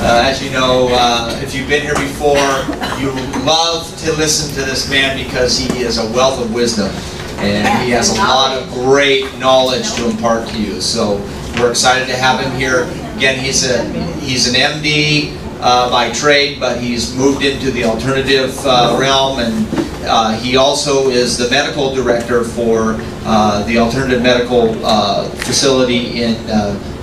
As you know, if you've been here before, you love to listen to this man because he is a wealth of wisdom and he has a lot of great knowledge to impart to you. So we're excited to have him here. Again, he's an MD by trade, but he's moved into the alternative realm, and he also is the medical director for the alternative medical facility in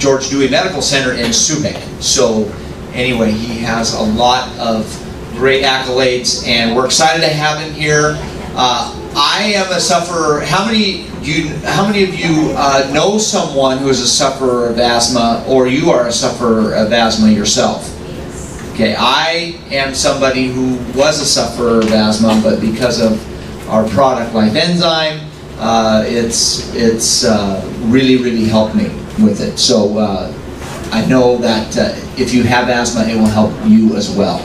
George Dewey Medical Center in Subic. So anyway, he has a lot of great accolades, and we're excited to have him here. I am a sufferer. How many of you know someone who is a sufferer of asthma, or you are a sufferer of asthma yourself? Okay, I am somebody who was a sufferer of asthma, but because of our product Life Enzyme, it's really helped me with it. So I know that if you have asthma, it will help you as well.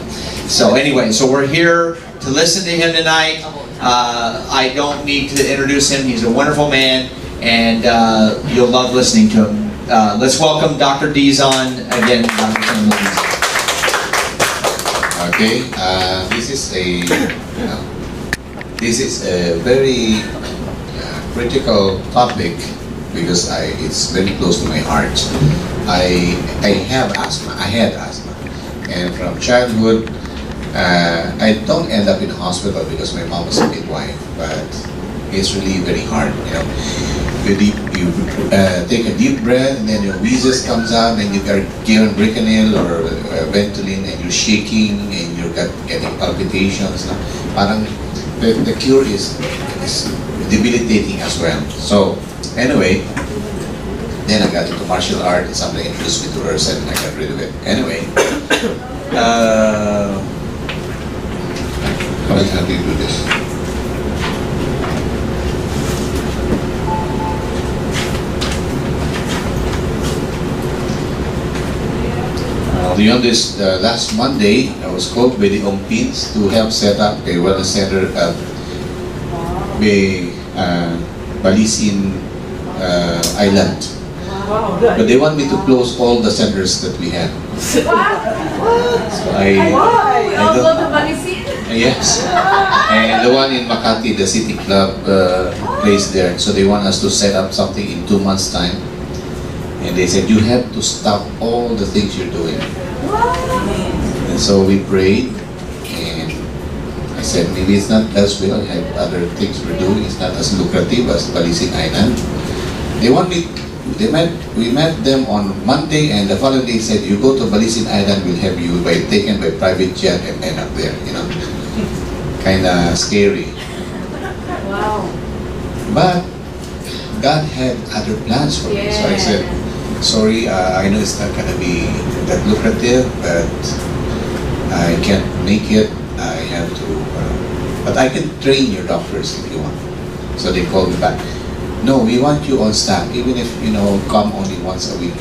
So anyway, so we're here to listen to him tonight. I don't need to introduce him. He's a wonderful man, and you'll love listening to him. Let's welcome Dr. Dizon again. Okay, this is a very critical topic because it's very close to my heart. I have asthma. I had asthma, and from childhood, I don't end up in the hospital because my mom was a midwife, but it's really very hard. You know, you take a deep breath, and then your wheezes comes out, and you are given Bricanil or Ventolin, and you're shaking, and you're getting palpitations. Parang the cure is debilitating as well. So anyway, then I got into martial art, and somebody introduced me to Ursa, and I got rid of it. Anyway, how do you do this? Beyond this, last Monday, I was called by the Ompins to help set up a wellness center at Balisin Island. But they want me to close all the centers that we have. So I love the Balisin? Yes. And the one in Makati, the City Club place there. So they want us to set up something in 2 months' time. And they said, you have to stop all the things you're doing. And so we prayed, and I said, maybe it's not as well. I have other things we're doing. It's not as lucrative as Balisin Island. We met them on Monday, and the following day said, you go to Balisin Island, we'll have you taken by private jet and end up there, you know. Kind of scary. Wow. But God had other plans for me. So I said, sorry, I know it's not going to be that lucrative, but I can't make it. I have to, but I can train your doctors if you want. So they called me back. No, we want you on staff, even if, you know, come only once a week.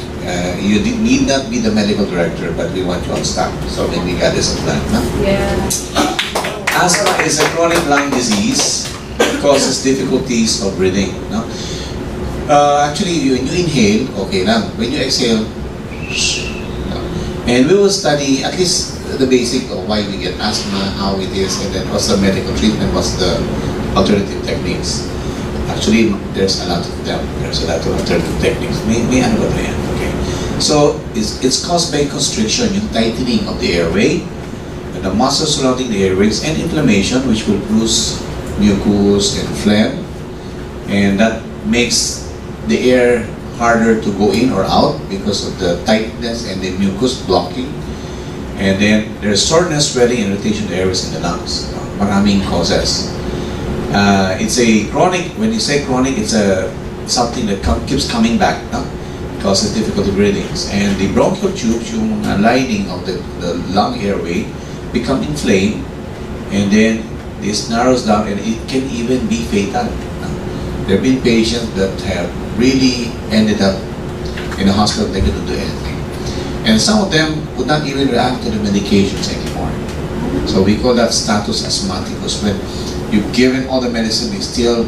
You need not be the medical director, but we want you on staff. So maybe God is a plan. No? Yeah. Asthma is a chronic lung disease. It causes difficulties of breathing. No? Actually, when you inhale, okay lang. When you exhale, and we will study at least the basic of why we get asthma, how it is, and then what's the medical treatment, what's the alternative techniques. Actually, there's a lot of them. There's a lot of alternative techniques. May ano ba yan? Okay. So, it's caused by constriction, yung tightening of the airway, and the muscles surrounding the airways, and inflammation, which will produce mucus and phlegm, and that makes the air harder to go in or out because of the tightness and the mucus blocking. And then there's soreness, swelling, and irritation of the airways in the lungs. Maraming causes. It's a chronic, when you say chronic, it's something that keeps coming back. No? It causes difficulty breathing. And the bronchial tubes, yung lining of the lung airway, become inflamed, and then this narrows down, and it can even be fatal. There have been patients that have really ended up in a hospital. They couldn't do anything. And some of them would not even react to the medications anymore. So we call that status asthmaticus. When you've given all the medicine, they still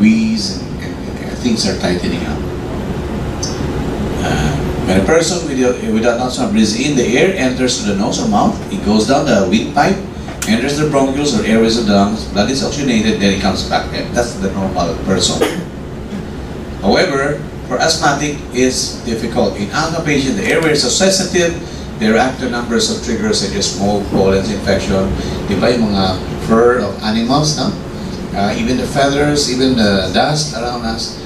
wheeze and things are tightening up. When a person without asthma breathes in, the air enters to the nose or mouth, it goes down the windpipe, enters the bronchioles or airways of the lungs, blood is oxygenated, then it comes back. And that's the normal person. However, for asthmatic, it's difficult. In asthma patients, the airways are sensitive, they react to numbers of triggers such as smoke, pollen, infection, di ba yung mga fur of animals, no? Even the feathers, even the dust around us.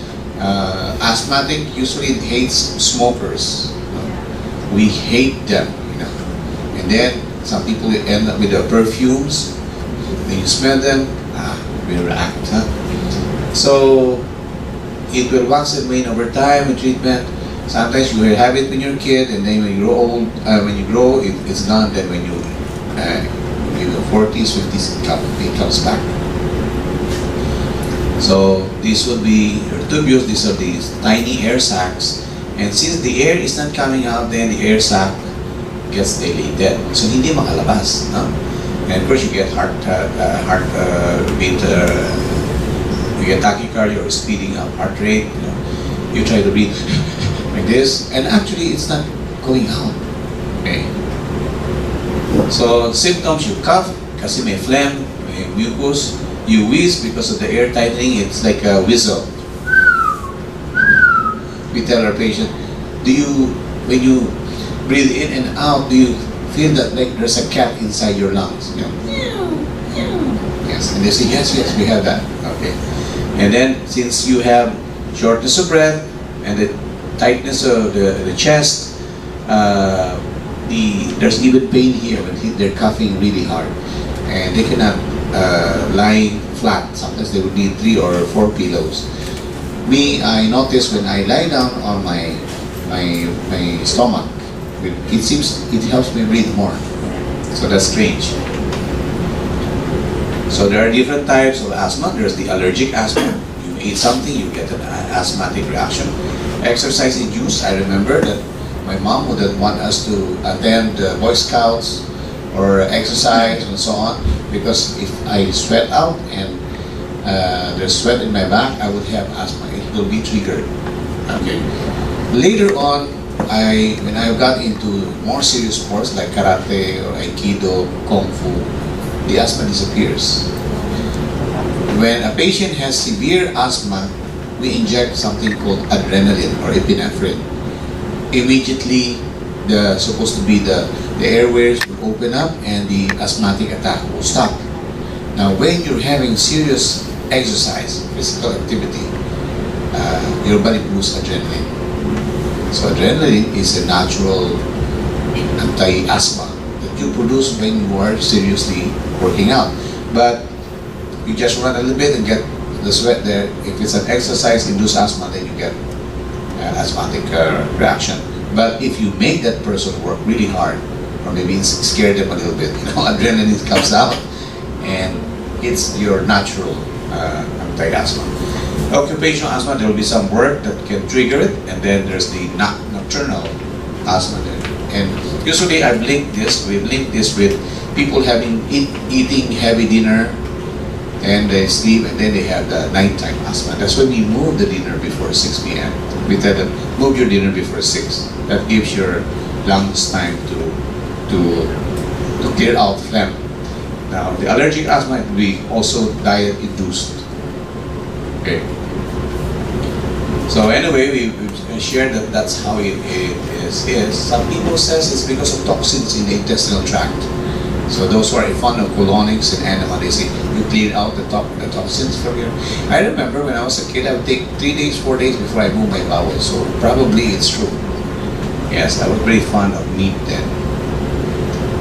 Asthmatic usually hates smokers. We hate them, you know. And then some people end up with the perfumes. When you smell them, we react. Huh? So it will wax and wane over time with treatment. Sometimes you will have it when you're a kid, and then when you grow old, it's gone. Then when you in the 40s, 50s, it comes back. So these would be your tubules. These are these tiny air sacs, and since the air is not coming out, then the air sac gets dilated. So hindi makalabas, no? And of course you get heartbeat, you get tachycardia or speeding up heart rate. You know, you try to breathe like this, and actually it's not going out. Okay. So symptoms: you cough kasi may phlegm, may mucus. You wheeze because of the air tightening. It's like a whistle. We tell our patient, when you breathe in and out, do you feel that like there's a cat inside your lungs? You know? Yes, and they say yes, we have that. Okay, and then since you have shortness of breath and the tightness of the chest, there's even pain here when they're coughing really hard, and they cannot lie flat. Sometimes they would need 3 or 4 pillows. Me, I notice when I lie down on my stomach, it helps me breathe more. So that's strange. So there are different types of asthma. There's the allergic asthma. You eat something, you get an asthmatic reaction. Exercise-induced. I remember that my mom wouldn't want us to attend Boy Scouts or exercise and so on, because if I sweat out and there's sweat in my back, I would have asthma. It will be triggered. Okay. Later on, when I got into more serious sports like karate or aikido, kung fu, the asthma disappears. When a patient has severe asthma, we inject something called adrenaline or epinephrine. Immediately, the airways will open up and the asthmatic attack will stop. Now, when you're having serious exercise, physical activity, your body produces adrenaline. So adrenaline is a natural anti-asthma that you produce when you are seriously working out. But you just run a little bit and get the sweat there. If it's an exercise-induced asthma, then you get asthmatic reaction. But if you make that person work really hard, or maybe scare them a little bit, adrenaline comes out, and it's your natural anti-asthma. Occupational asthma, there will be some work that can trigger it, and then there's the nocturnal asthma there. And usually we've linked this with people eating heavy dinner, and they sleep, and then they have the nighttime asthma. That's when we move the dinner before 6 p.m. We tell them, move your dinner before 6. That gives your lungs time to clear out phlegm. Now, the allergic asthma will be also diet-induced. Okay. So anyway, we shared that that's how it is. Some people says it's because of toxins in the intestinal tract. So those who are fond of colonics and enema, they say you clear out the toxins from your. I remember when I was a kid, I would take 3 days, 4 days before I move my bowels. So probably it's true. Yes, I was very fond of meat then.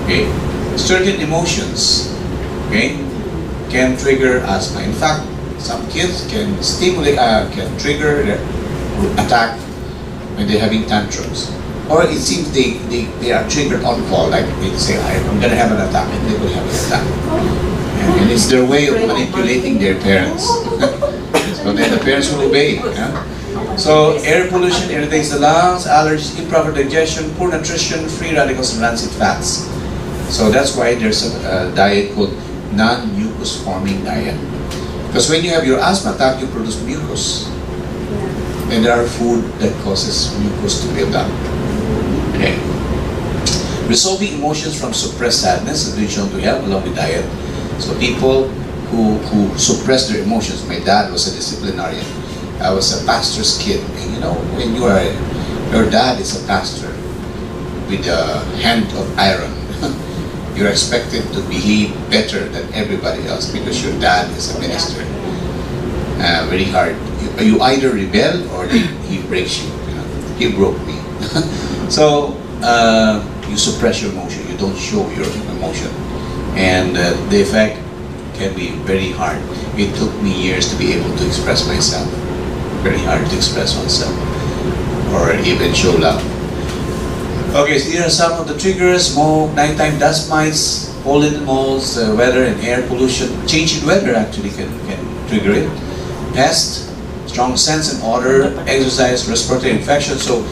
Okay, certain emotions, okay, can trigger asthma. In fact, some kids can trigger the attack when they're having tantrums. Or it seems they are triggered on call, like they say, I'm going to have an attack, and they will have an attack. And it's their way of manipulating their parents. So then the parents will obey. Yeah? So air pollution irritates the lungs, allergies, improper digestion, poor nutrition, free radicals, and rancid fats. So that's why there's a diet called non-mucus forming diet. Because when you have your asthma attack, you produce mucus. And there are food that causes mucus to build up. Okay. Resolving emotions from suppressed sadness has been shown to help along with diet. So people who suppress their emotions. My dad was a disciplinarian. I was a pastor's kid. And you know, when your dad is a pastor with a hand of iron, you're expected to behave better than everybody else because your dad is a minister. Very hard. You either rebel or he breaks you. You know? He broke me. So you suppress your emotion. You don't show your emotion, and the effect can be very hard. It took me years to be able to express myself. Very hard to express oneself or even show love. Okay, so here are some of the triggers: smoke, nighttime dust mites, pollen molds, weather and air pollution. Change in weather actually can trigger it. Pest, strong sense and odor, exercise, respiratory infection. So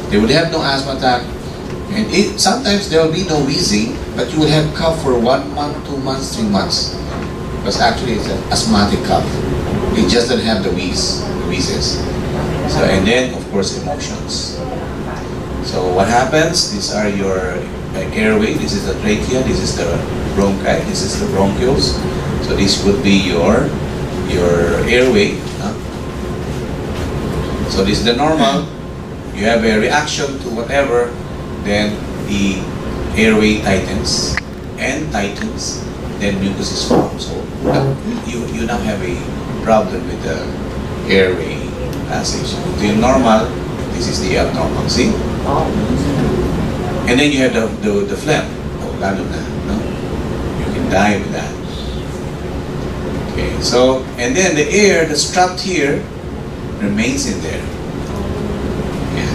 they would have no asthma attack, and sometimes there will be no wheezing, but you will have cough for 1 month, 2 months, 3 months. Because actually it's an asthmatic cough. It just doesn't have the wheezes. So, and then of course emotions. So what happens? These are your airway. This is the trachea. This is the bronchi. This is the bronchioles. So this would be your airway. So this is the normal. You have a reaction to whatever, then the airway tightens, then mucus is formed. So you now have a problem with the airway passage. The normal, this is the abnormal. See? And then you have the phlegm. Oh, lalo na, no? You can die with that. Okay, so, and then the air that's trapped here remains in there. Yeah.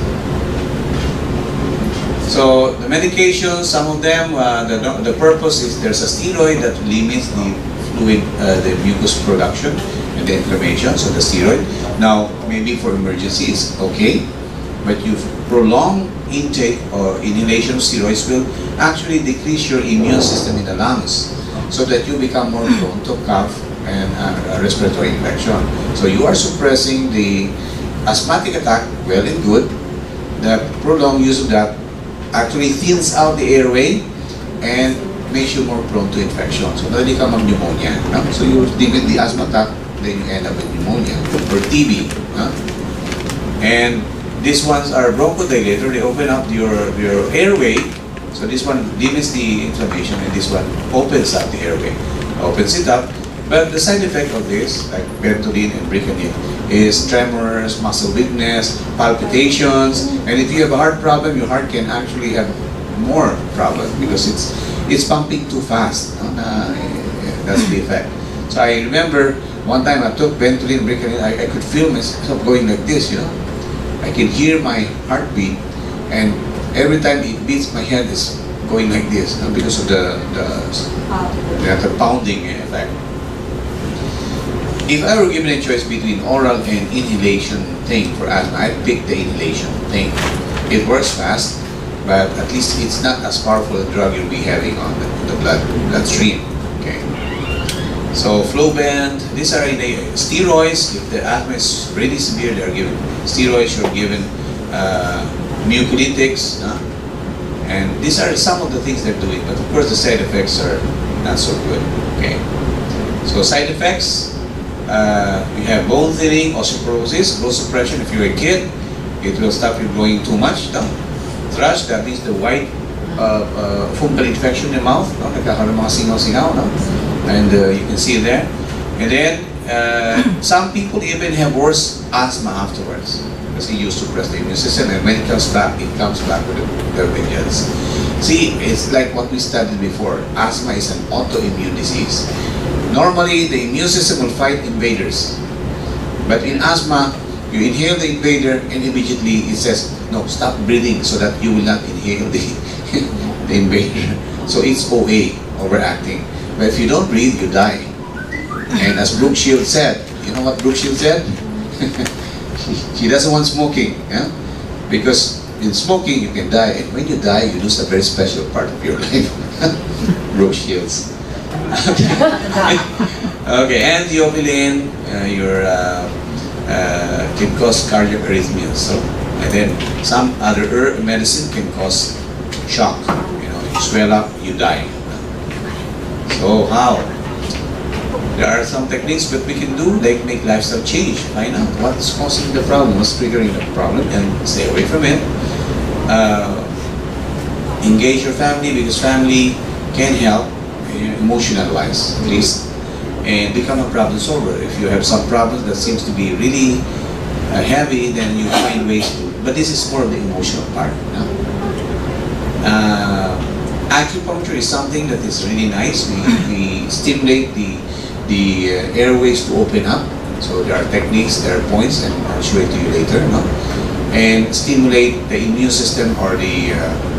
So the medications, some of them, the purpose is there's a steroid that limits the fluid, the mucus production and the inflammation. So the steroid. Now, maybe for emergency it's okay, but you prolong intake or inhalation of steroids will actually decrease your immune system in the lungs, so that you become more prone to cough and respiratory infection. So you are suppressing the asthmatic attack, well and good. The prolonged use of that actually thins out the airway and makes you more prone to infection. So pwede ka mag-pneumonia. No? So you limit the asthma attack, then you end up with pneumonia or TB. And these ones are bronchodilator. They open up your airway. So this one limits the inflammation, and this one opens up the airway, opens it up. But the side effect of this, like Ventolin and Bricanil, is tremors, muscle weakness, palpitations, and if you have a heart problem, your heart can actually have more problems because it's pumping too fast. That's the effect. So I remember one time I took Ventolin, Bricanil, I could feel myself going like this, you know. I can hear my heartbeat, and every time it beats, my head is going like this, because of the pounding effect. If I were given a choice between oral and inhalation thing for asthma, I'd pick the inhalation thing. It works fast, but at least it's not as powerful a drug you'll be having on the bloodstream. Okay. So Flovent, these are steroids. If the asthma is really severe, they are given steroids. You're given mucolytics, and these are some of the things they're doing. But of course, the side effects are not so good. Okay. So side effects, you have bone thinning, osteoporosis, growth suppression. If you're a kid, it will stop you growing too much. Thrush, that is the white fungal infection in the mouth. Nagkakaroon mga singaw-singaw. And you can see it there. And then some people even have worse asthma afterwards because you suppress the immune system, and when it comes back with the vengeance. See, it's like what we studied before. Asthma is an autoimmune disease. Normally, the immune system will fight invaders, but in asthma, you inhale the invader, and immediately it says, "No, stop breathing," so that you will not inhale the invader. So it's OA, overacting. But if you don't breathe, you die. And as Brooke Shields said, you know what Brooke Shields said? She doesn't want smoking, because in smoking you can die, and when you die, you lose a very special part of your life. Brooke Shields. Okay, antiopylene, can cause cardiac arrhythmias. So And then some other herb medicine can cause shock. You know, you swell up, you die. So how? There are some techniques that we can do, like make lifestyle change. Find out what's causing the problem, what's triggering the problem, and stay away from it. Engage your family, because family can help, emotional wise at least, and become a problem solver. If you have some problems that seems to be really heavy, then you find ways to. But this is more of the emotional part. No? Acupuncture is something that is really nice. We stimulate the airways to open up. So there are techniques, there are points, and I'll show it to you later. No? And stimulate the immune system or the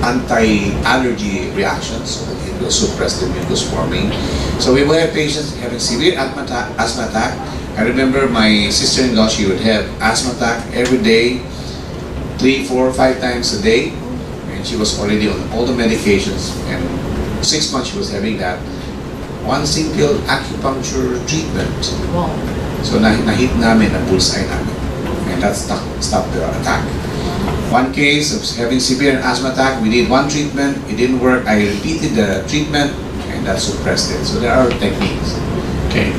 anti-allergy reactions, so that it will suppress the mucus forming. So we will have patients having severe asthma attack. I remember my sister-in-law, she would have asthma attack every day, 3, 4, 5 times a day, and she was already on all the medications, and 6 months she was having that. One single acupuncture treatment. Wow. So nahit namin, na bullseye namin. And that stopped the attack. One case of having severe asthma attack, we did one treatment, it didn't work. I repeated the treatment, and that suppressed it. So there are techniques. Okay.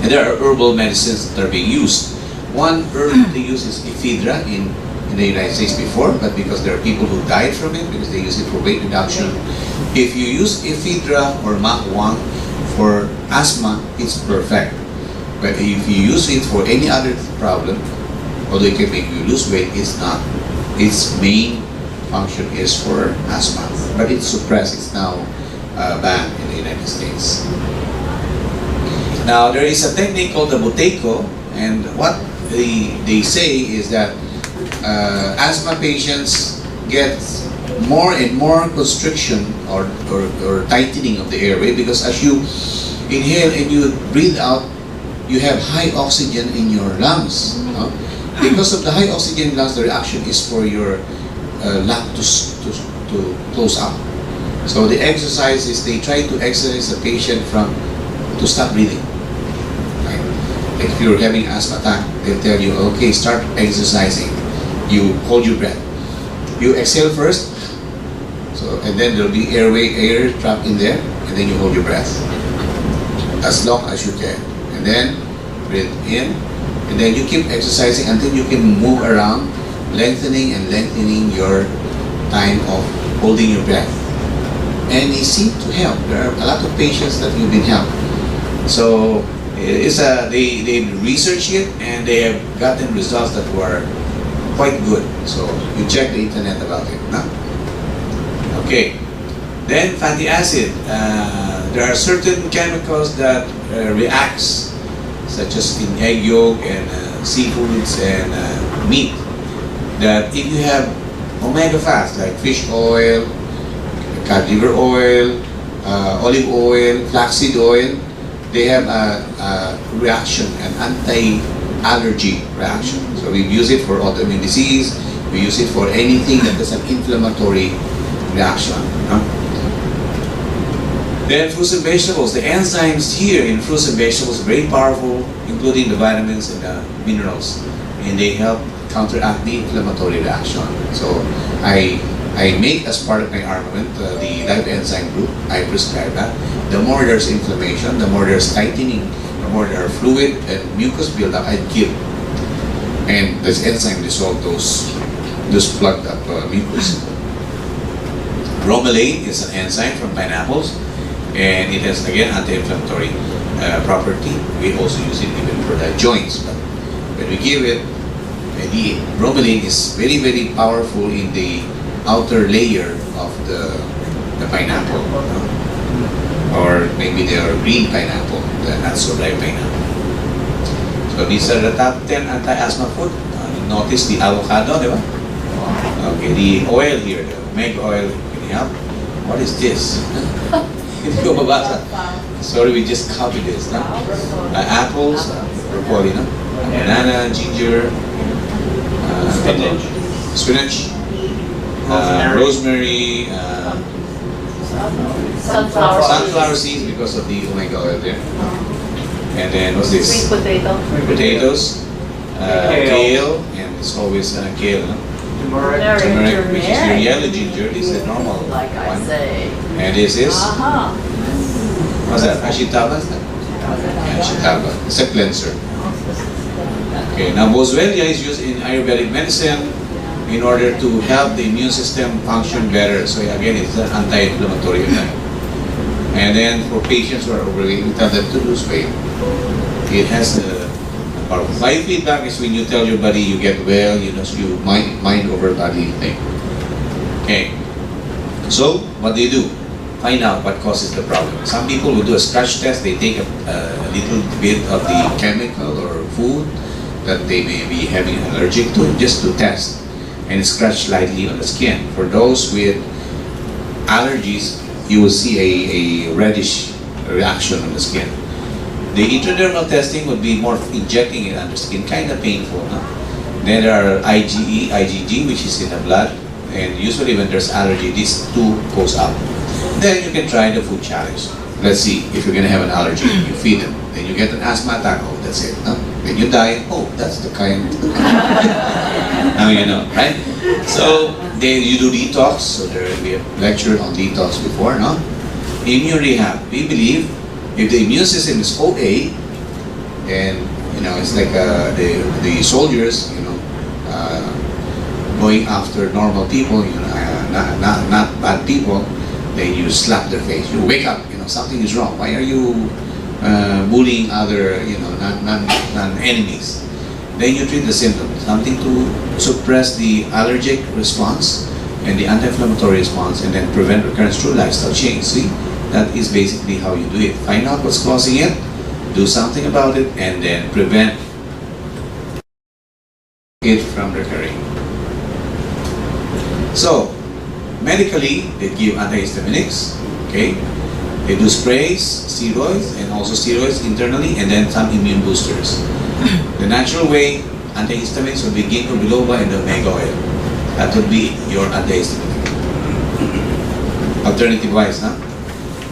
And there are herbal medicines that are being used. One herb they use is ephedra in the United States before, but because there are people who died from it because they use it for weight reduction. If you use ephedra or makwang for asthma, it's perfect. But if you use it for any other problem, although it can make you lose weight, it's not. Its main function is for asthma, but it's suppressed. It's now banned in the United States. Now there is a technique called the buteco, and what they say is that asthma patients get more and more constriction or tightening of the airway, because as you inhale and you breathe out, you have high oxygen in your lungs. No? Because of the high oxygen in lungs, the reaction is for your lung to close up. So the exercise is they try to exercise the patient to stop breathing. Right? Like if you're having asthma attack, they'll tell you, okay, start exercising. You hold your breath. You exhale first, and then there'll be air trapped in there, and then you hold your breath as long as you can. And then breathe in, and then you keep exercising until you can move around, lengthening your time of holding your breath. And it seemed to help. There are a lot of patients that you've been helped. So they researched it, and they have gotten results that were quite good. So you check the internet about it. No? Okay. Then fatty acid. There are certain chemicals that reacts, such as in egg yolk and seafoods and meat, that if you have omega fats like fish oil, cod liver oil, olive oil, flaxseed oil, they have a reaction, an anti-allergy reaction. So we use it for autoimmune disease, we use it for anything that has an inflammatory reaction. Then fruits and vegetables. The enzymes here in fruits and vegetables are very powerful, including the vitamins and the minerals, and they help counteract the inflammatory reaction. So I make, as part of my armament, the live enzyme group. I prescribe that. The more there's inflammation, the more there's tightening, the more there are fluid and mucus buildup, I give. And this enzyme dissolve those plugged up mucus. Bromelain is an enzyme from pineapples, and it has, again, anti-inflammatory property. We also use it even for the joints. But when we give it, the bromelain is very, very powerful in the outer layer of the pineapple. Or maybe they are green pineapple, the not so ripe pineapple. So these are the top 10 anti-asthma food. Notice the avocado, di ba? Okay, the oil here, the omega oil, can you help? What is this? Hindi ko mabasa. Sorry, we just copied this. No? Apples, broccoli, no? Banana, ginger, spinach, rosemary, sunflower seeds because of the omega oil there. And then what's this? Sweet potato. Potatoes, kale, and it's always kale, no? Turmeric. Turmeric, which is your yellow ginger, is the normal Like I one. say. And this is, Uh-huh. what's that? Ashitaba? Yeah, Ashitaba. It's a cleanser. Okay, now Boswellia is used in Ayurvedic medicine in order to help the immune system function better. So again, it's an anti-inflammatory effect. And then for patients who are overweight, we tell them to lose weight. It has a powerful. Biofeedback is when you tell your body you get well, you know, so you mind over body thing. Okay. So what do? Find out what causes the problem. Some people will do a scratch test. They take a little bit of the chemical or food that they may be having allergic to, just to test, and scratch lightly on the skin. For those with allergies, you will see a reddish reaction on the skin. The intradermal testing would be more injecting it under skin, kind of painful. No? Then there are IgE, IgG, which is in the blood, and usually when there's allergy, these two goes up. Then you can try the food challenge. Let's see if you're gonna have an allergy. You feed them, then you get an asthma attack. Oh, that's it. No? Then you die. Oh, that's the kind. Now you know, right? So you do detox. So there will be a lecture on detox before, no? Immune rehab. We believe if the immune system is OA, and you know it's like the soldiers, you know, going after normal people, you know, not bad people. Then you slap their face. You wake up. You know something is wrong. Why are you bullying other, you know, non-enemies? Then you treat the symptoms. Something to suppress the allergic response and the anti-inflammatory response, and then prevent recurrence through lifestyle change. See, that is basically how you do it. Find out what's causing it, do something about it, and then prevent it from recurring. So, medically, they give antihistaminics, okay? They do sprays, steroids, and also steroids internally, and then some immune boosters. The natural way, antihistaminics would be ginkgo biloba and the omega oil. That would be your antihistaminic. Alternative wise, huh?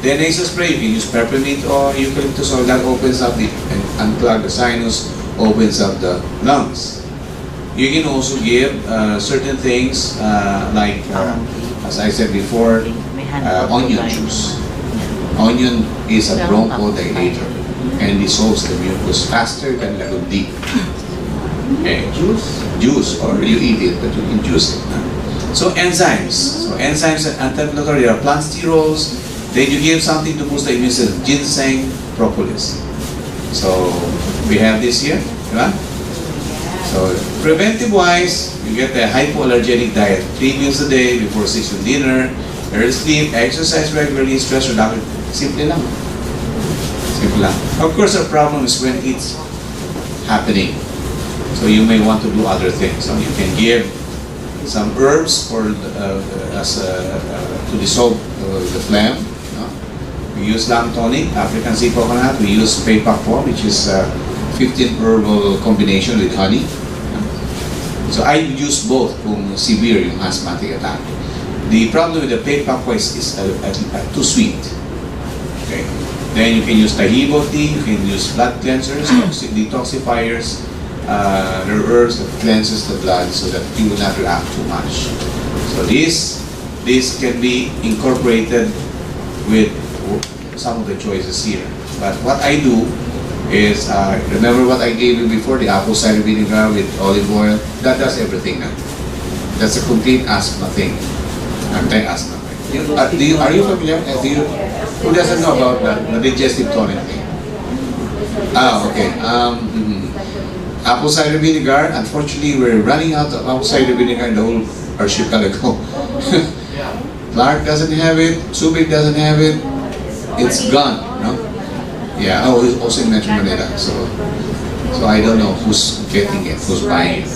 Then nasal spray, you can use peppermint or eucalyptus oil. That opens up the, and unclog the sinus, opens up the lungs. You can also give certain things like, as I said before, onion juice. Onion is a bronchodilator and dissolves the mucus faster than level D. Okay. Juice, or you eat it, but you can juice it. So enzymes. So enzymes are anti-inflammatory. There are plant sterols. Then you give something to boost the immune system. Ginseng, propolis. So we have this here. Right? So preventive-wise, you get a hypoallergenic diet. 3 meals a day before 6 with dinner. Early sleep, exercise regularly, stress reduction. Simple lang. Simple lang. Of course, the problem is when it's happening. So you may want to do other things. So you can give some herbs for to dissolve the phlegm. We use lamb tonic, African sea coconut. We use pepakwa, which is 15 herbal combination with honey. So I use both kung severe yung asthmatic attack. The problem with the pepakwa is too sweet. Okay. Then you can use tahibo tea, you can use blood cleansers, detoxifiers. There are herbs that cleanses the blood so that you will not react too much. So this can be incorporated with some of the choices here. But what I do is, remember what I gave you before, the apple cider vinegar with olive oil? That does everything now. That's a complete asthma thing. Anti-asthma. Are you familiar? Who doesn't know about that? The digestive tonic thing. Okay. Apple cider vinegar. Unfortunately, we're running out of apple cider vinegar in the whole archipelago. Clark doesn't have it. Subic doesn't have it. It's gone. No? Yeah. Oh, it's also in Metro Manila. So I don't know who's getting it, who's buying it.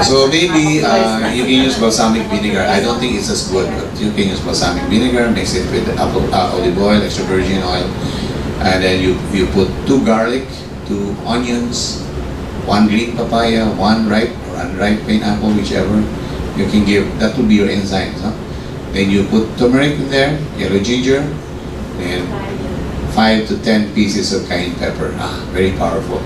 So maybe you can use balsamic vinegar. I don't think it's as good, but you can use balsamic vinegar, mix it with olive oil, extra virgin oil, and then you put 2 garlic, 2 onions, 1 green papaya, 1 ripe or unripe pineapple, whichever. You can give, that will be your enzymes. Huh? Then you put turmeric in there, yellow ginger, and 5 to 10 pieces of cayenne pepper. Very powerful.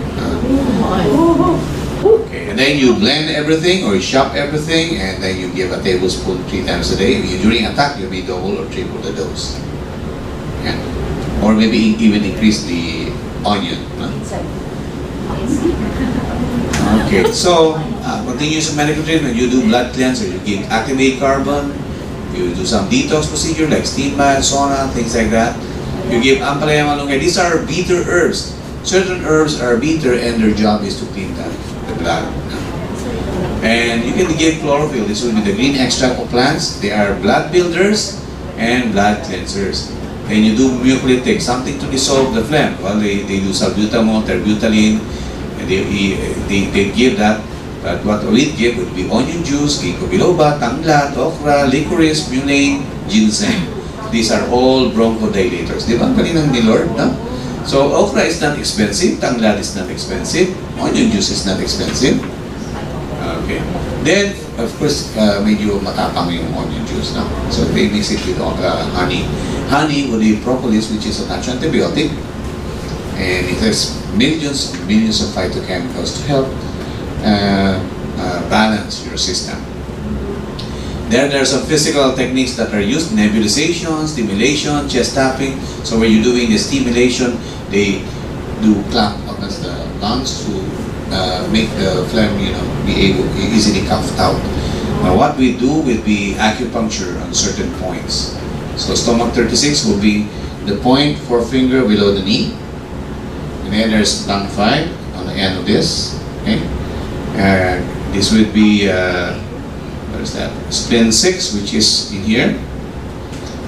Okay, and then you blend everything or you chop everything, and then you give a tablespoon 3 times a day. During attack, you may double or triple the dose. Yeah. Or maybe even increase the onion. No? Okay, so continuous medical treatment, you do blood cleanser, you give activate carbon, you do some detox procedure like steam bath, sauna, things like that. You give ampalaya malunggay. These are bitter herbs. Certain herbs are bitter and their job is to clean the blood. And you can give chlorophyll. This will be the green extract of plants. They are blood builders and blood cleansers. And you do mucolytic, something to dissolve the phlegm. Well, they do salbutamol, terbutaline, and they give that. But what we give would be onion juice, ginkgo biloba, tanglad, okra, licorice, mullein, ginseng. These are all bronchodilators. Di ba? Kaninang ni Lord, no? So, okra is not expensive, tanglad is not expensive, onion juice is not expensive. Okay. Then, of course, medyo matapang yung onion juice, no? So, they mix it with honey. Honey would be propolis, which is a natural antibiotic. And it has millions and millions of phytochemicals to help balance your system. There are some physical techniques that are used, nebulization, stimulation, chest tapping. So when you're doing the stimulation, they do clamp against the lungs to make the phlegm, be able to easily coughed out. Now what we do will be acupuncture on certain points. So stomach 36 will be the point, forefinger below the knee. And then there's lung 5 on the end of this. Okay? This would be what is that? Spin 6, which is in here.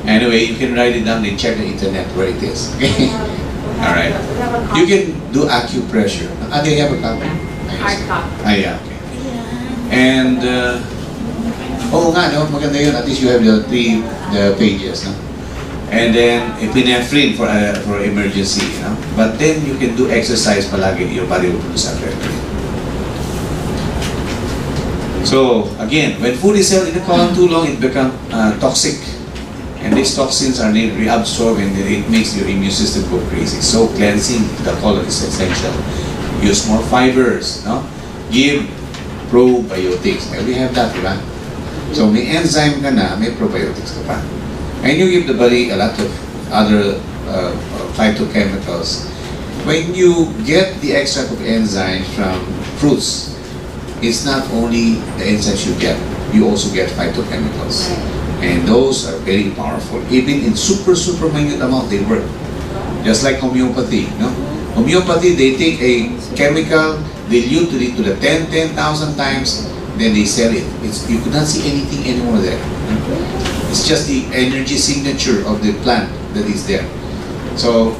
Anyway, you can write it down and check the internet where it is. Okay? Alright. You can do acupressure. They have a copy? Hard copy. Yeah, okay. And, oo nga, no? Maganda yun. At least you have the 3 pages, no? And then, epinephrine for emergency, But then, you can do exercise palagi. Your body will produce adrenaline. So, again, when food is held in the colon too long, it becomes toxic. And these toxins are reabsorbed and it makes your immune system go crazy. So, cleansing the colon is essential. Use more fibers, Give probiotics. And we have that, diba? So, may enzyme ka na, may probiotics ka pa. And you give the body a lot of other phytochemicals. When you get the extract of enzymes from fruits, it's not only the enzymes you get, you also get phytochemicals. And those are very powerful. Even in super minute amount, they work. Just like homeopathy, Homeopathy, they take a chemical, dilute it to the 10,000 times, then they sell it. You could not see anything anymore there. It's just the energy signature of the plant that is there. So,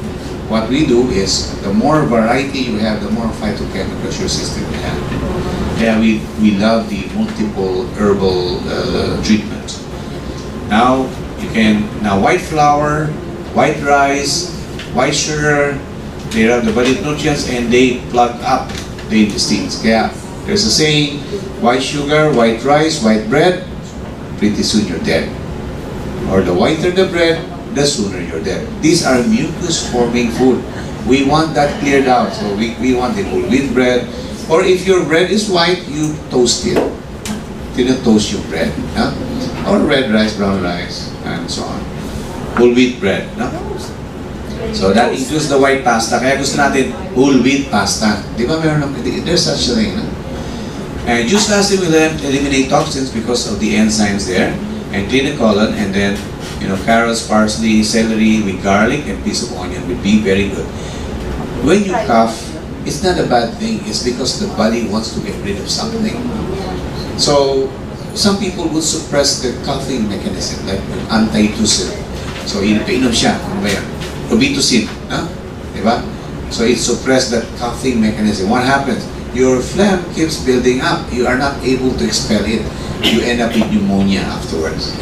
what we do is, the more variety you have, the more phytochemicals your system will have. Yeah, we love the multiple herbal treatment. Now, white flour, white rice, white sugar, they have the body nutrients and they plug up the intestines. Kaya, there's a saying, white sugar, white rice, white bread, pretty soon you're dead. Or the whiter the bread, the sooner you're dead. These are mucus-forming food. We want that cleared out. So we want the whole wheat bread. Or if your bread is white, you toast it. Toast your bread. Or red rice, brown rice, and so on. Whole wheat bread. So that includes the white pasta. Kaya gusto natin whole wheat pasta. Di ba there's such a thing. And juice fasting will eliminate toxins because of the enzymes there. And clean the colon. And then, carrots, parsley, celery with garlic and piece of onion would be very good. When you cough, it's not a bad thing. It's because the body wants to get rid of something. So, some people would suppress the coughing mechanism, like anti-tussive. So, painom siya. Ano ba yan? Robitussin. Diba? So, it suppresses that coughing mechanism. What happens? Your phlegm keeps building up. You are not able to expel it. You end up with pneumonia afterwards.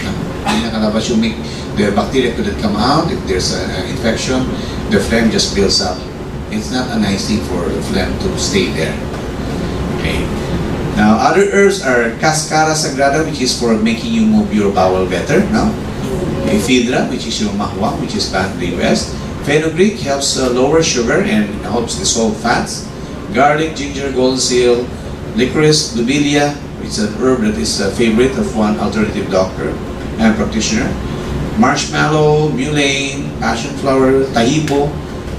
The bacteria couldn't come out. If there's an infection, the phlegm just builds up. It's not a nice thing for the phlegm to stay there. Okay. Now, other herbs are Cascara Sagrada, which is for making you move your bowel better. Ephedra, which is your mahwang, which is banned in the US. Fenugreek helps lower sugar and helps dissolve fats. Garlic, ginger, golden seal, Licorice lobelia, it's an herb that is a favorite of one alternative doctor and practitioner. Marshmallow, mullein, passion flower, tahipo,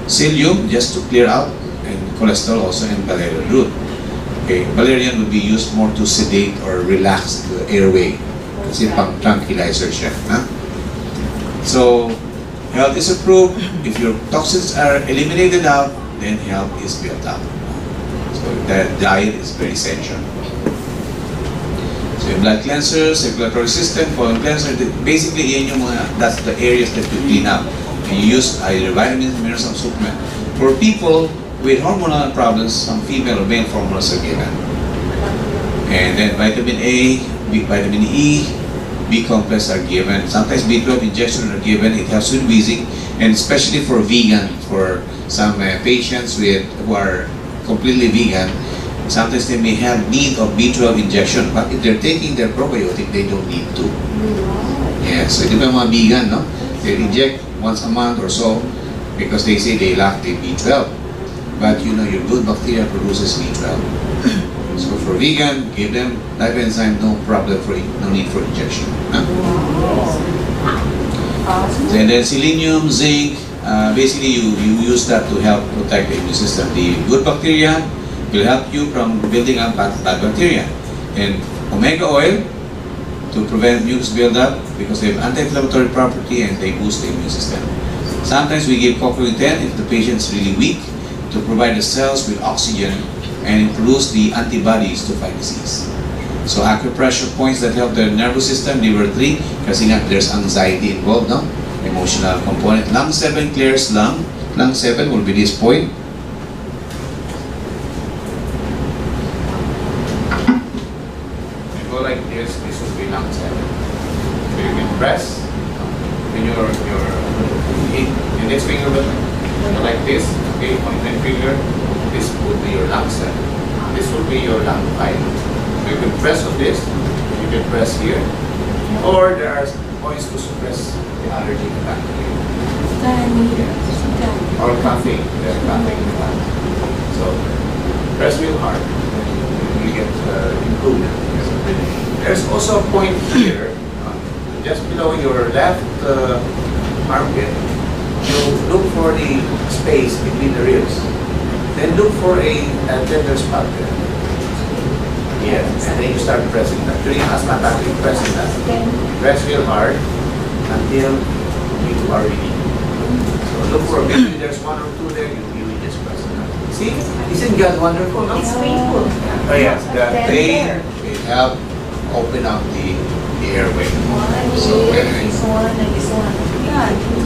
psyllium, just to clear out, and cholesterol also, and valerian root. Okay, valerian would be used more to sedate or relax the airway. Kasi pang tranquilizer siya. Huh? So, health is approved. If your toxins are eliminated out, then health is built up. So, that diet is very essential. So, yung blood cleanser, circulatory system, colon cleanser, basically, yan yung mga, that's the areas that you clean up. And you use either vitamins, minerals, or supplement. For people with hormonal problems, some female or male formulas are given. And then vitamin A, vitamin E, B complex are given. Sometimes B12 injection are given. It helps with wheezing, and especially for vegan, for some patients who are completely vegan, sometimes they may have need of B12 injection, but if they're taking their probiotic, they don't need to. Yeah, so di ba mga vegan, no? They inject once a month or so because they say they lack the B12. But you know, your good bacteria produces B12. So for vegan, give them live enzyme, no problem for no need for injection. Huh? And then selenium, zinc, basically you use that to help protect the immune system. The good bacteria will help you from building up bad bacteria. And omega oil to prevent mucus buildup because they have anti-inflammatory property and they boost the immune system. Sometimes we give CoQ10 if the patient is really weak to provide the cells with oxygen and produce the antibodies to fight disease. So acupressure points that help the nervous system, liver 3, kasi nga there's anxiety involved, no? Emotional component. Lung 7 clears lung. Lung 7 will be this point. You go like this will be lung 7. So you can press in your index finger button, like this, okay, pointing finger. This would be your lung 7. This would be your lung 5. So you can press on this, you can press here, or there are points to suppress the allergy in the back here. Or coughing, there's coughing in the back. So press real hard, and you get improvement. There's also a point here, just below your left armpit. You look for the space between the ribs. Then look for a tender spot there. Yeah, and then you start pressing that. During asthma attack, you pressing that. Press real hard until you are ready. So look for maybe there's 1 or 2 there, you will just press it out. See? Isn't God wonderful? No? It's painful. Oh yes, the pain will help open up the airway. So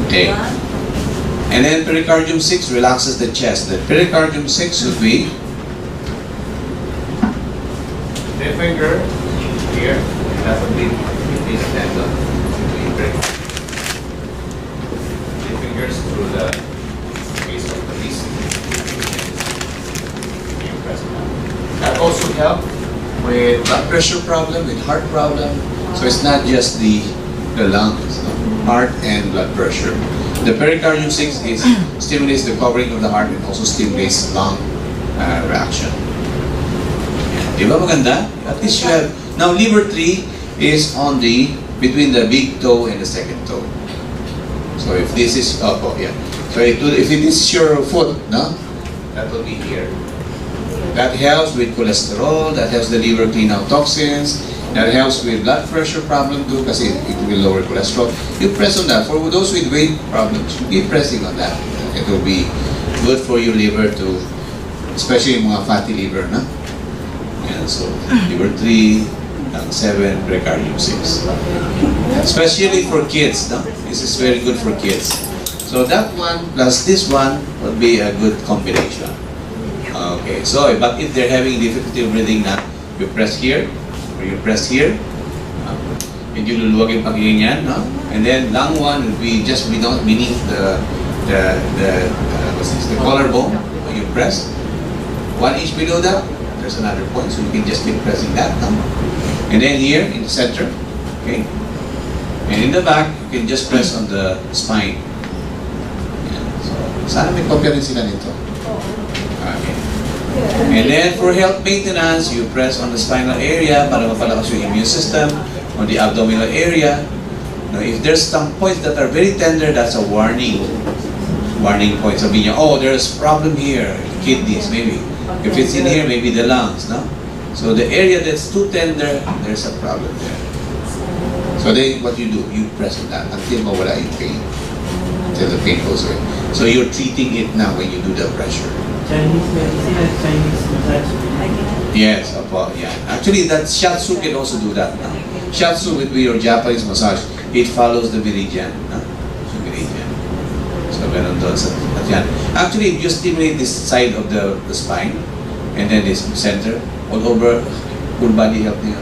okay. And then pericardium 6 relaxes the chest. The pericardium 6 would be the finger here, that would be this tendon. The fingers through the base of the wrist. That also helps with blood pressure problem, with heart problem. So it's not just the lungs, no? Heart and blood pressure. The pericardium 6 stimulates the covering of the heart and also stimulates lung reaction. Di ba maganda? At least you have, now liver 3 is on between the big toe and the second toe. So if this is, So if this is your foot, no? That will be here. That helps with cholesterol, that helps the liver clean out toxins, that helps with blood pressure problem too, because it will lower cholesterol. You press on that. For those with weight problems, keep pressing on that. It will be good for your liver to, especially mga fatty liver, no? And so, liver 3, lung 7, pericardium 6. Especially for kids, no? This is very good for kids. So that one plus this one would be a good combination. Okay, so, but if they're having difficulty breathing na, you press here, or you press here, medyo luluwag yung pagiging yan, no? And then lung 1 will be just beneath the collarbone. You press 1 inch below that. There's another point, so you can just keep pressing that, no? And then here in the center, okay. And in the back, you can just press on the spine. Yeah. So sana may kopya rin sila nito. Okay. And then for health maintenance, you press on the spinal area para mapalakas yung immune system, on the abdominal area. Now, if there's some points that are very tender, that's a warning. Warning point. Sabi niya, oh, there's problem here, kidneys maybe. If it's in here, maybe the lungs, no? So the area that's too tender, there's a problem there. So then what you do, you press on that until mawala yung pain. Until the pain goes away. So you're treating it now when you do the pressure. Chinese medicine and Chinese massage. Yes, yeah. Actually, that shiatsu can also do that now. Shiatsu with your Japanese massage, it follows the meridian. So meridian. So ganun doon sa at yan. Actually, you stimulate this side of the spine, and then this center, all over, full body health niya.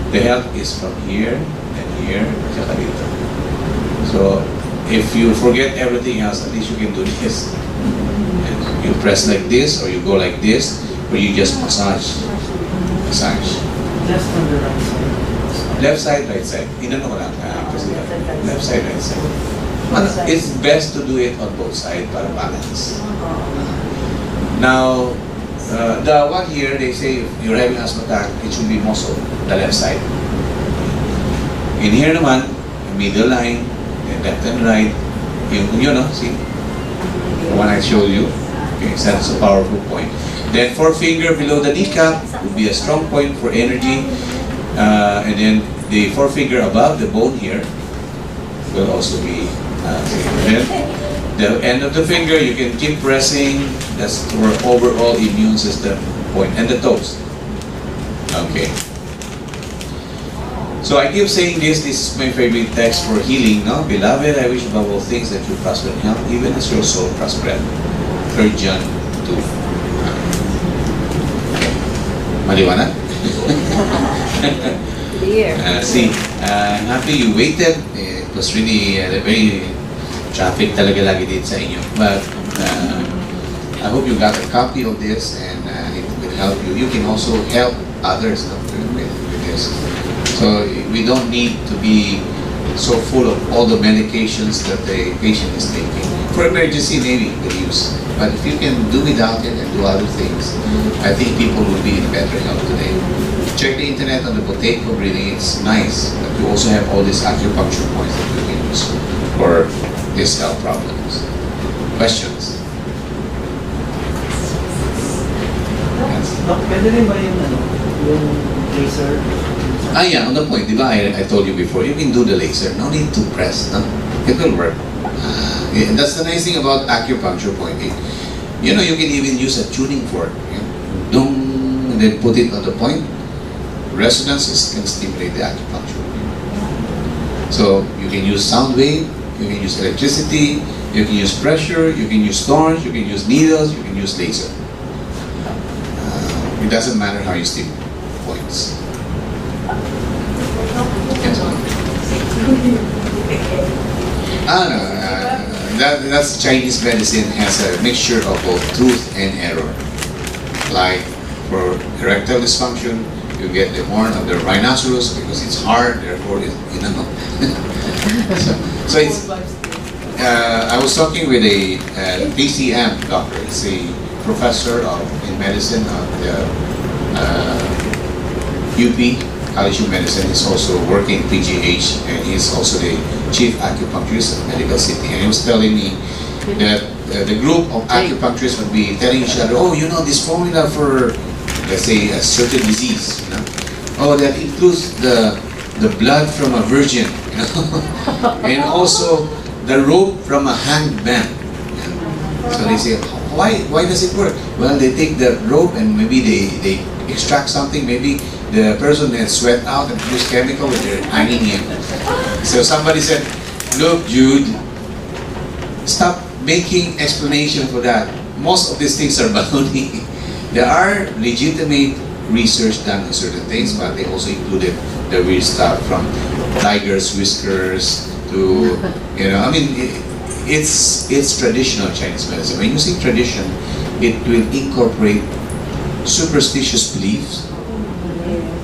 The health is from here, and here, tsaka dito. So, if you forget everything else, at least you can do this. And you press like this, or you go like this, or you just massage. Massage. Just on the right side. Left side, right side. Inano ko lang. Left side, right side. It's best to do it on both sides para balance. Now, the one here, they say if you're having asthma attack, it should be muscle, the left side. In here naman, middle line, and left and right, yung yun, no? See? The one I showed you. Okay, so that's a powerful point. Then forefinger below the kneecap would be a strong point for energy. And then the forefinger above the bone here will also be then the end of the finger you can keep pressing. That's for overall immune system point. And the toes. Okay. So I keep saying this is my favorite text for healing, no? Beloved, I wish above all things that you prosper in health, even as your soul prospereth. 3 John 2. Maliwanag? See, I'm happy you waited. It was really very traffic talaga lagi dito sa inyo. But I hope you got a copy of this and it will help you. You can also help others with this. So we don't need to be so full of all the medications that the patient is taking. For emergency, maybe you can use. But if you can do without it and do other things, I think people will be in better health today. Check the internet on the Boteco breathing. It's nice, but you also have all these acupuncture points that you can use for these health problems. Questions? Yes. Dok, pwede rin ba yung laser? Yeah, on the point, di ba? I told you before, you can do the laser. No need to press, no? It will work. And that's the nice thing about acupuncture point. You know, you can even use a tuning fork. Dong, and then put it on the point. Resonances can stimulate the acupuncture. So you can use sound wave, you can use electricity, you can use pressure, you can use thorns, you can use needles, you can use laser. It doesn't matter how you stimulate points. Yes. No, that's Chinese medicine has a mixture of both truth and error. Like for erectile dysfunction, you get the horn of the rhinoceros because it's hard, therefore it, you know. so it's. I was talking with a PCM doctor. It's a professor in medicine at the UP College of Medicine. He's also working PGH, and he's also the chief acupuncturist at Medical City. And he was telling me that the group of acupuncturists would be telling each other, oh, you know, this formula for, let's say, a certain disease, you know, oh, that includes the blood from a virgin, you know, and also the rope from a hanged man. So they say, why does it work? Well, they take the rope and maybe they extract something, maybe the person then sweat out and produce chemical when they're hanging him. So somebody said, look, Jude, stop making explanation for that. Most of these things are baloney. There are legitimate research done on certain things, but they also included the weird stuff from tiger's whiskers to, you know, I mean, it's traditional Chinese medicine. When you say tradition, it will incorporate superstitious beliefs.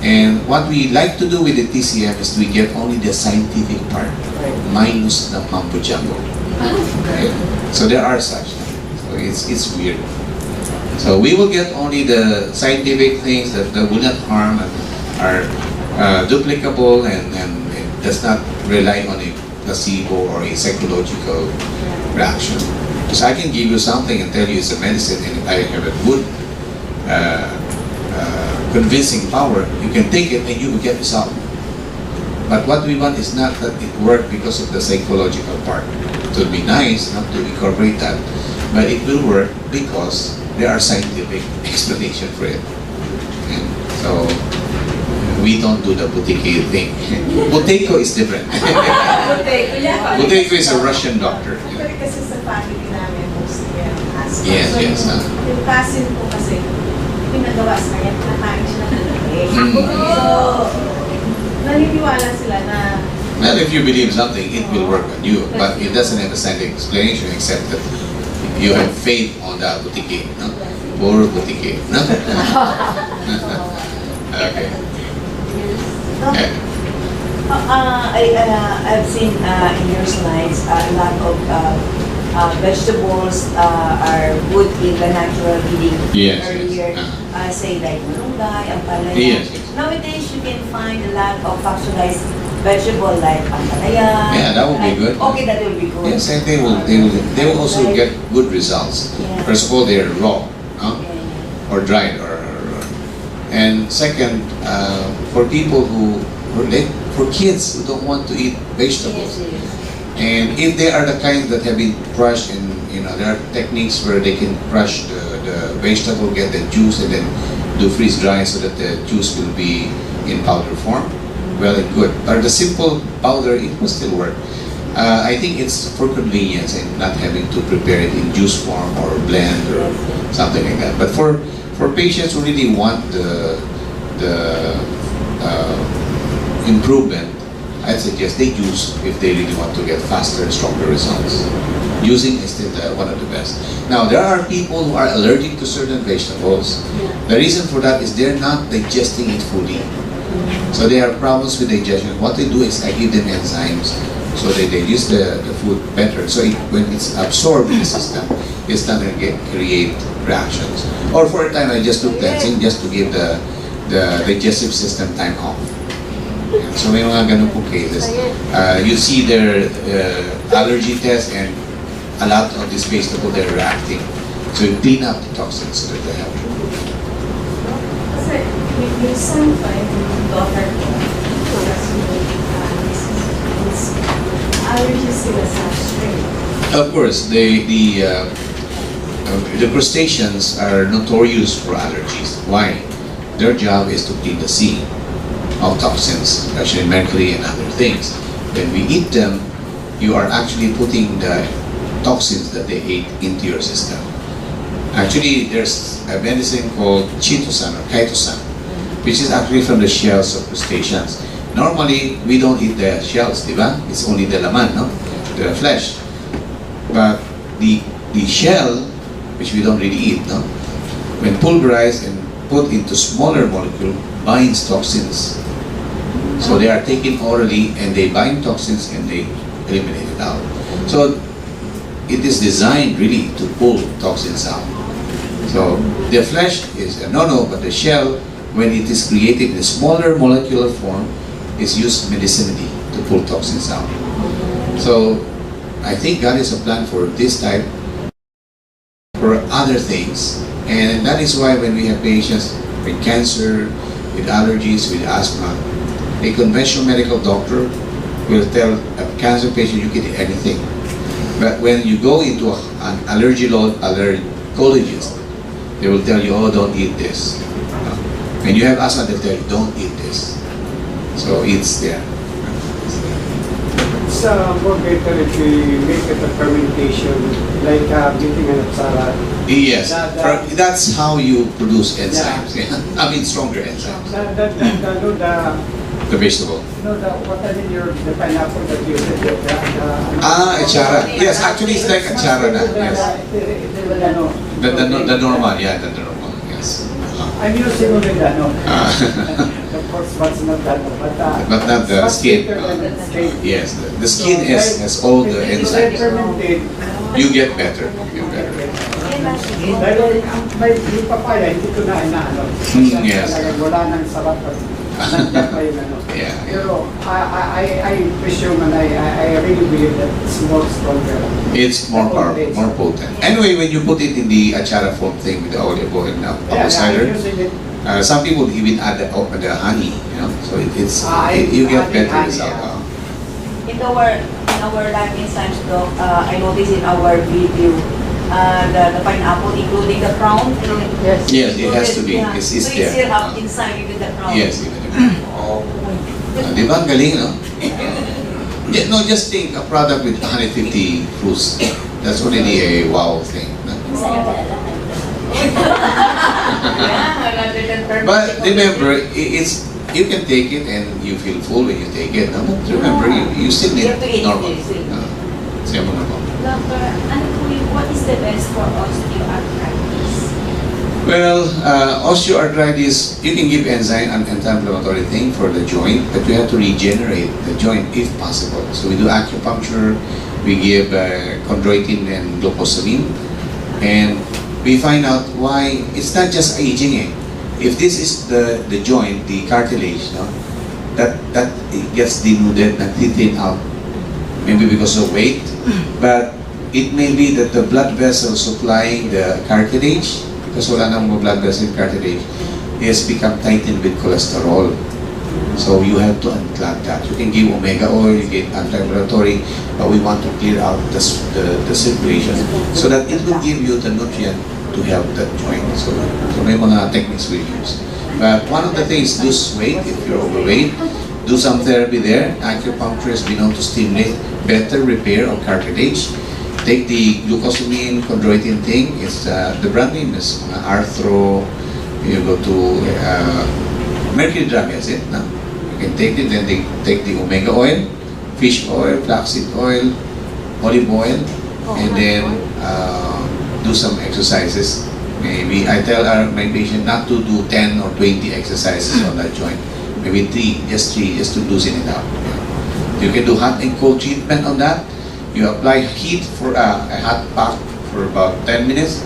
And what we like to do with the TCM is we get only the scientific part, minus the mumbo jumbo. Right? So there are such. So it's weird. So we will get only the scientific things that will not harm and are duplicable and it does not rely on a placebo or a psychological reaction. Because I can give you something and tell you it's a medicine and I have a good convincing power, you can take it and you will get result. But what we want is not that it work because of the psychological part. It would be nice not to incorporate that, but it will work because there are scientific explanation for it. And so we don't do the boutique thing. Buteyko is different. Buteyko is a Russian doctor. Actually, kasi sa family namin, mostly ang asthma. Yes, So, yes. Yung cousin ko kasi, pinagawa sa kanya, nakain siya ng buteyko. So, naniniwala sila na Well, if you believe something, it will work on you, but it doesn't have a scientific explanation except that you have faith on the boutique, no? Poor boutique, no? Okay. Okay. I've seen in your slides a lot of vegetables are good in the natural feeding Yes, earlier. yes. Say like malunggay, ampalaya. Yes, yes. Nowadays you can find a lot of oxidized vegetable like ampalaya. Yeah, that would be good. Okay, that will be good. Yes, and they will also get good results. Yeah. First of all, they're raw, no? Yeah. Or dried, and second, for people who for kids who don't want to eat vegetables, Yes, yes. and if they are the kind that have been crushed, and there are techniques where they can crush the vegetable, get the juice, and then do freeze dry so that the juice will be in powder form. Well and good. But the simple powder, it will still work. I think it's for convenience and not having to prepare it in juice form or blend or something like that. But for patients who really want the improvement, I'd suggest they use if they really want to get faster, stronger results. Using is still one of the best. Now, there are people who are allergic to certain vegetables. The reason for that is they're not digesting it fully. So they have problems with digestion. What they do is I give them enzymes so they digest the food better. So when it's absorbed in the system, it's not going to create reactions. Or for a time, I just took cleansing just to give the digestive system time off. So may mga ganun po cases. You see their allergy test and a lot of this vegetable they're reacting. So you clean up the toxins so that they have. Kasi yung son ko, yung daughter ko, allergies sila sa shrimp. Of course, the crustaceans are notorious for allergies. Why? Their job is to clean the sea of toxins, especially mercury and other things. When we eat them, you are actually putting the toxins that they ate into your system. Actually, there's a medicine called chitosan or chitosan, which is actually from the shells of crustaceans. Normally, we don't eat the shells, diba? It's only the laman, no? The flesh. But the shell, which we don't really eat, no? When pulverized and put into smaller molecule, binds toxins. So they are taken orally and they bind toxins and they eliminate it out. So it is designed really to pull toxins out. So the flesh is a no-no, but the shell, when it is created in a smaller molecular form, is used medicinally to pull toxins out. So I think God has a plan for this type, for other things, and that is why when we have patients with cancer, with allergies, with asthma, a conventional medical doctor will tell a cancer patient you can eat anything. But when you go into an allergologist, they will tell you, oh, don't eat this. When you have asthma, they'll tell you, don't eat this. So it's there. It's more better if we make it a fermentation, like making an apsara. Yes, that's how you produce enzymes. Yeah. I mean, stronger enzymes. The vegetable. What I mean, the pineapple that you said. Achara. Yes, actually it's like achara na. Yes. The normal, yeah, the normal, yes. I'm using only that, no. Of course, what's not that, But not the skin. Yes, the skin has all the enzymes. You get better. You get better. Dahil may yung papaya, hindi ko na inaano. Yes. Talagang wala nang sarap. Nandiyan pa yung ano. Yeah. Pero I presume and I really believe that it's more stronger. It's more powerful, more potent. Anyway, when you put it in the achara foam thing with the olive oil and apple cider, using it. some people even add the honey, you know, so you get adding better honey, result. yeah. In our life enzymes, Doc, I noticed in our video, the pineapple, including the crown. Yes. Yes, it has to be. Yeah. It's So you there. still have inside even the crown. Yes, even di ba ang galing, no? Yeah, no, just think a product with 150 fruits. That's already a wow thing. No? But remember, you can take it and you feel full when you take it. No? But remember, you still need You have to eat it, normal. you still. Siya mo na po. Doctor, ano po what is the best for osteoarthritis? Well, osteoarthritis, you can give enzyme and anti-inflammatory thing for the joint, but you have to regenerate the joint if possible. So we do acupuncture, we give chondroitin and glucosamine, and we find out why it's not just aging. If this is the joint, the cartilage, no, that it gets denuded and thin out, maybe because of weight, but it may be that the blood vessel supplying the cartilage, because wala nang mga blood vessel cartilage, has become tightened with cholesterol. So you have to unclog that. You can give omega oil, you get anti-inflammatory, but we want to clear out the circulation so that it will give you the nutrient to help that joint. So may mga techniques we use. But one of the things, lose weight. If you're overweight, do some therapy there. Acupuncture has been known to stimulate better repair of cartilage. Take the glucosamine, chondroitin thing. It's the brand name is Arthro. You go to Mercury Drug has it. No? You can take it. Then they take the omega oil, fish oil, flaxseed oil, olive oil, and then do some exercises. Maybe I tell my patient not to do 10 or 20 exercises on that joint. Maybe three, just to loosen it out. You can do hot and cold treatment on that. You apply heat for a hot pack for about 10 minutes,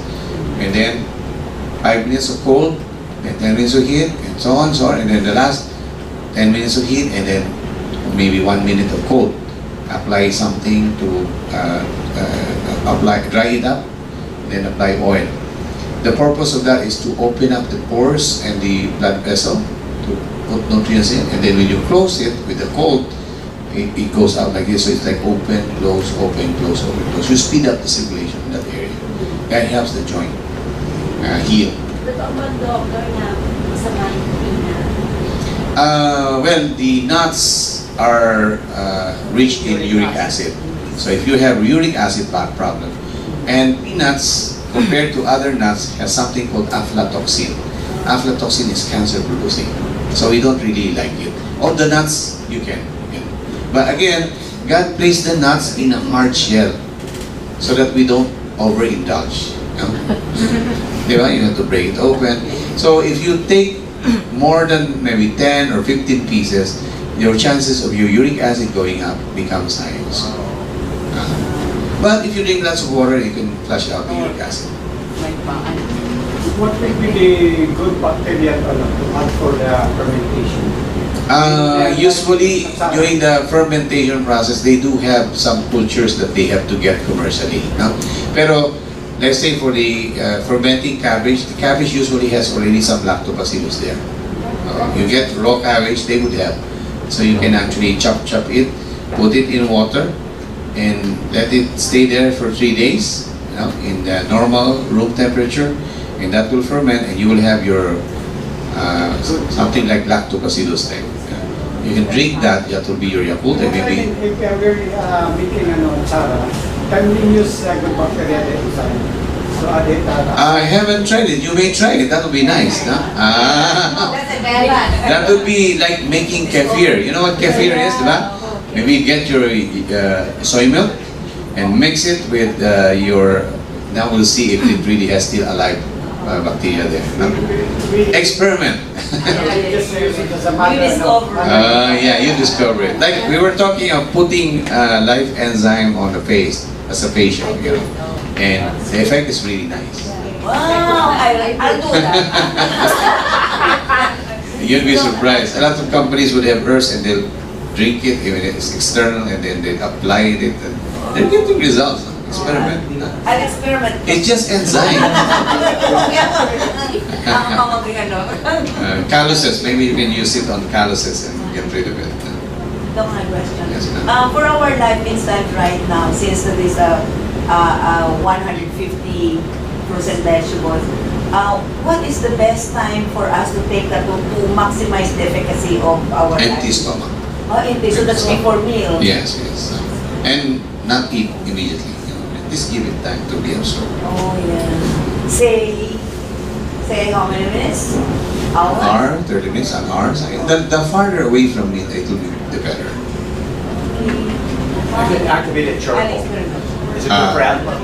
and then 5 minutes of cold, then 10 minutes of heat, and so on, and then the last 10 minutes of heat, and then maybe 1 minute of cold. Apply something to dry it up, then apply oil. The purpose of that is to open up the pores and the blood vessel to put nutrients in, and then when you close it with the cold, it goes out like this. So it's like open, close, open, close, open, close. You speed up the circulation in that area. That helps the joint heal. Totoo ba, doctor, na masama yung peanut? Well, the nuts are rich in uric acid. So if you have uric acid problem, and peanuts compared to other nuts has something called aflatoxin. Aflatoxin is cancer producing, so we don't really like it. All the nuts you can. But again, God placed the nuts in a hard shell so that we don't overindulge. You know? You have to break it open. So if you take more than maybe 10 or 15 pieces, your chances of your uric acid going up becomes high also. But if you drink lots of water, you can flush out the uric acid. What will be the good bacteria to add for the fermentation? Usually, during the fermentation process, they do have some cultures that they have to get commercially. No? Pero, let's say for the fermenting cabbage, the cabbage usually has already some lactobacillus there. You get raw cabbage, they would have. So you can actually chop it, put it in water, and let it stay there for 3 days, you know, in the normal room temperature, and that will ferment, and you will have your something like lactobacillus type. You can drink that. That will be your Yakult, and maybe. If we're making chara, can we use good bacteria inside? So add it. I haven't tried it. You may try it. That would be nice, no? That's a bad. That would be like making kefir. You know what kefir is, diba? Maybe get your soy milk and mix it with your. Now we'll see if it really has still alive bacteria there. No? Experiment. Just use it as a You discover. Yeah, you discover it. Like we were talking of putting life enzyme on the face as a facial, you know, and the effect is really nice. Wow, I'll do that. You'd be surprised. A lot of companies would have herbs and they'll drink it, even if it's external, and then they apply it. And they're getting results. Experiment. I'll experiment. It's just enzyme. Calluses, maybe you can use it on calluses and get rid of it. That's my question. Yes, ma'am. For our life inside right now, since there is a 150% vegetables, what is the best time for us to take that to maximize the efficacy of our Empty life? stomach. Oh, empty. So that's before meal. Yes, yes. And not eat immediately. Just give it time to be absorbed. Oh, yeah. Say how many minutes? Hour, 30 minutes, an hour. The farther away from it, it will be the better. Activated I'll charcoal. experiment. Is it good for asthma?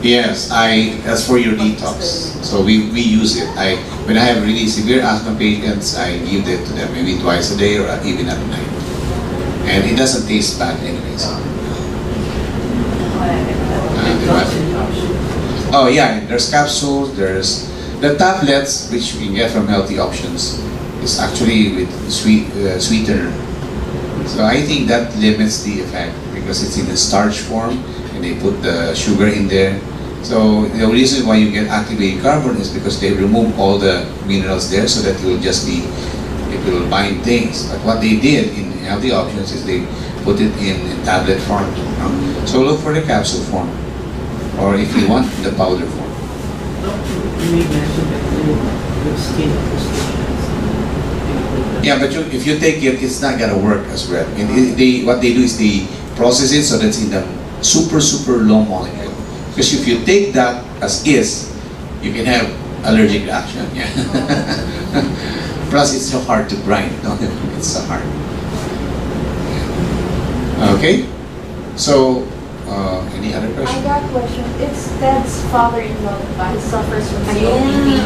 Yes, as for your detox. So we use it. When I have really severe asthma patients, I give it to them maybe twice a day or even at night. And it doesn't taste bad anyways. Oh yeah, there's capsules, there's the tablets which we can get from Healthy Options. Is actually with sweetener. So I think that limits the effect because it's in a starch form and they put the sugar in there. So the reason why you get activated carbon is because they remove all the minerals there so that it will bind things. But what they did in Healthy Options is they put it in tablet form. So look for the capsule form, or if you want, the powder form. You may mention that your skin Yeah, but if you take it, it's not gonna work as well. And what they do is they process it so that's in the super low molecule. Because if you take that as is, you can have allergic reaction. Yeah. Plus, it's so hard to grind. No? It's so hard. Okay. So, any other I question? got a question. It's Ted's father-in-law, he suffers from Yeah. COPD.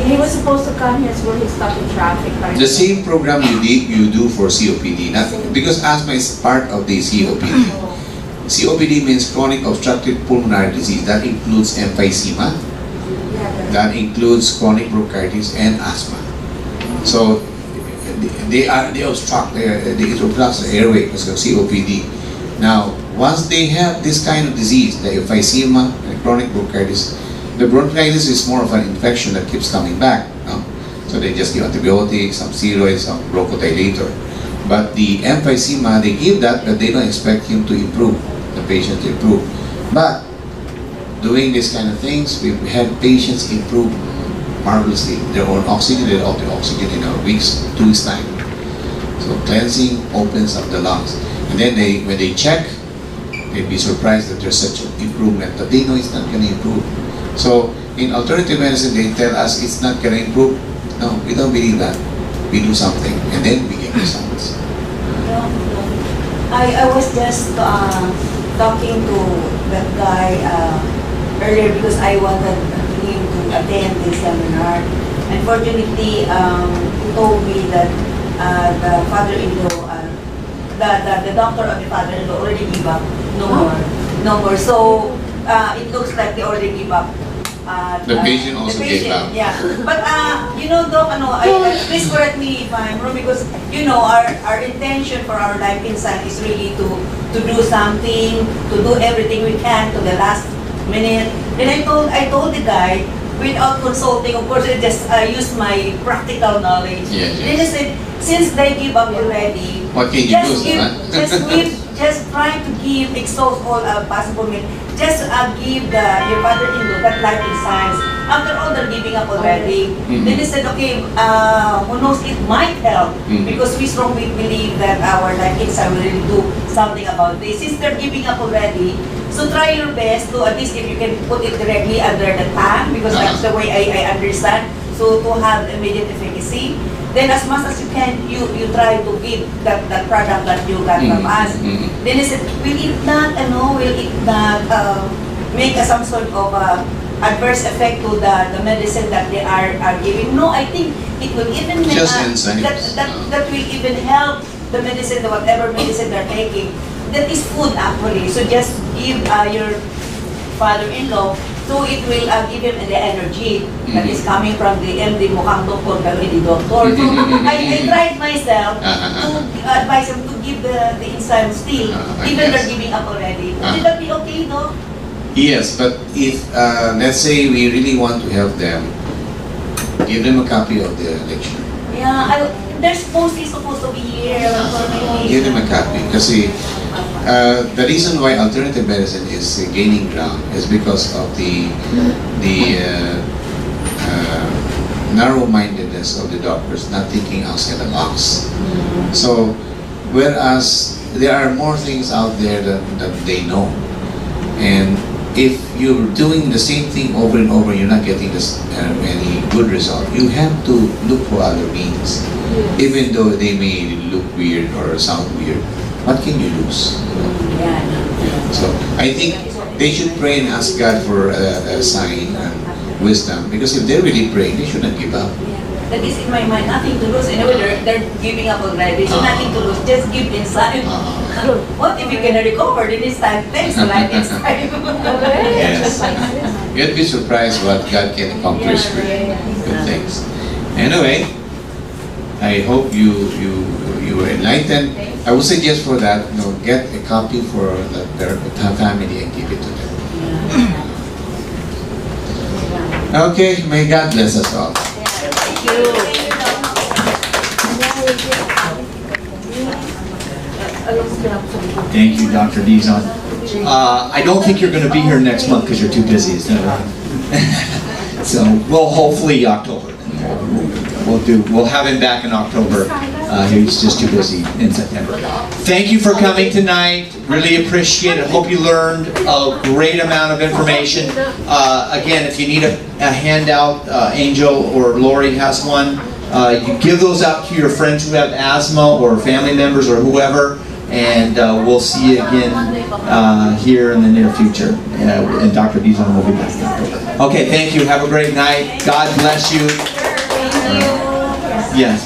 He was supposed to come here where he's stuck in traffic right The now. same program you do for COPD, not because asthma is part of the COPD. COPD means chronic obstructive pulmonary disease. That includes emphysema, that includes chronic bronchitis and asthma. So they obstruct it obstructs the airway because of COPD. Now, once they have this kind of disease, the emphysema and chronic bronchitis, the bronchitis is more of an infection that keeps coming back. No? So they just give antibiotics, some steroids, some bronchodilator. But the emphysema, they give that, but they don't expect him to improve, the patient to improve. But doing this kind of things, we've had patients improve marvelously. Their own oxygen, they're off the oxygen in a 2 weeks time. So cleansing opens up the lungs. And then when they check, they'd be surprised that there's such an improvement, but they know it's not going to improve. So in alternative medicine, they tell us it's not going to improve. No, we don't believe that. We do something, and then we get results. No. I was just talking to that guy earlier because I wanted him to attend this seminar. Unfortunately, he told me that the father-in-law, the doctor of the father-in-law already gave up. No more. So it looks like they already give up. The patient also gave up. Yeah, but Doc, please correct me if I'm wrong because our intention for our life inside is really to do something, to do everything we can to the last minute. Then I told the guy without consulting, of course, I just used my practical knowledge. Yes. Then I said, since they give up already, What can you do, just try to exhaust all possible means. Just give your father-in-law that life in science. After all, they're giving up already. Mhm. Then they said, okay, who knows, it might help Mhm. because we strongly believe that our life inside will really do something about this. Since they're giving up already, so try your best to at least if you can put it directly under the tongue because that's the way I understand. So to have immediate efficacy. Then as much as you can, you try to give that product that you got from us. Then I said, will it not make some sort of adverse effect to the medicine that they are giving? No, I think it will even make Just enzymes. that will even help the medicine, whatever medicine they're taking. That is food actually. So just give your father-in-law So it will give him the energy that is coming from the MD mukhang doktor pero hindi doktor. So I tried myself to advise him to give the enzyme still, even they're giving up already. Would that be okay, no? Yes, but if, let's say we really want to help them, give them a copy of the lecture. Yeah, they're supposed to be here. Give them a copy. Kasi the reason why alternative medicine is gaining ground is because of the narrow-mindedness of the doctors, not thinking outside the box. So, whereas there are more things out there that they know, and if you're doing the same thing over and over, you're not getting this, any good result. You have to look for other means, even though they may look weird or sound weird. What can you lose? So I think they should pray and ask God for a sign and wisdom, because if they're really praying, they shouldn't give up. That is in my mind, nothing to lose. Anyway, they're giving up already, so nothing to lose. Just give inside. What if you can recover? Then it's time. Thanks, right? It's time. Yes. You'd be surprised what God can accomplish with good things. Anyway, I hope you were enlightened. I would suggest for that, get a copy for their family and give it to them. Okay, may God bless us all. Thank you, Dr. Dizon. I don't think you're going to be here next month because you're too busy, is that right? So, well, hopefully October. We'll have him back in October. He's just too busy in September. Thank you for coming tonight. Really appreciate it. Hope you learned a great amount of information. Again, if you need a handout, Angel or Lori has one. You give those out to your friends who have asthma or family members or whoever, and we'll see you again here in the near future. And Dr. Dizon will be back in October. Okay, thank you. Have a great night. God bless you. Yes.